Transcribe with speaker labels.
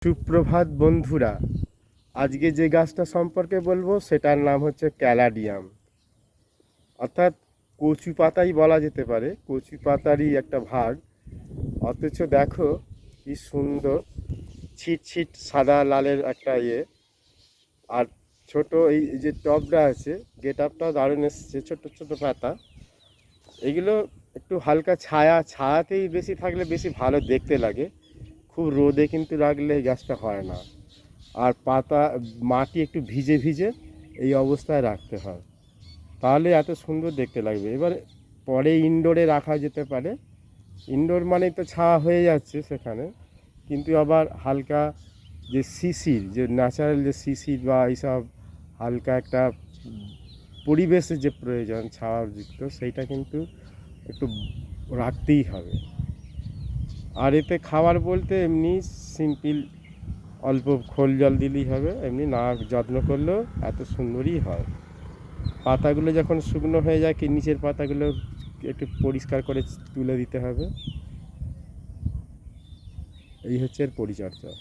Speaker 1: সুপ্রভাত বন্ধুরা, আজকে যে গাছটা সম্পর্কে বলবো সেটার নাম হচ্ছে ক্যালাডিয়াম, অর্থাৎ কচু পাতাই বলা যেতে পারে, কচু পাতারই একটা ভাগ। অথচ দেখো কি সুন্দর ছিট ছিট সাদা লালের একটা আর ছোট এই যে টবটা আছে, গেট আপটা দারুণ এসছে, ছোট ছোট পাতা। এগুলো একটু হালকা ছায়াতেই বেশি থাকলে বেশি ভালো দেখতে লাগে। খুব রোদে কিন্তু রাখলে এই গাছটা হয় না। আর পাতা মাটি একটু ভিজে ভিজে এই অবস্থায় রাখতে হয়, তাহলে এত সুন্দর দেখতে লাগবে। এবার পরে ইনডোরে রাখা যেতে পারে। ইনডোর মানেই তো ছায়া হয়ে যাচ্ছে সেখানে, কিন্তু আবার হালকা যে শিশির, যে ন্যাচারাল যে শিশির বা এইসব হালকা একটা পরিবেশের যে প্রয়োজন ছায়াযুক্ত, সেইটা কিন্তু একটু রাখতেই হবে। আর এতে খাবার বলতে এমনি সিম্পল অল্প খোল জল দিলেই হবে, এমনি না যত্ন করলেও এত সুন্দরই হয়। পাতাগুলো যখন শুকনো হয়ে যায়, কি নিচের পাতাগুলো একটু পরিষ্কার করে তুলে দিতে হবে। এই হচ্ছে এর পরিচর্যা।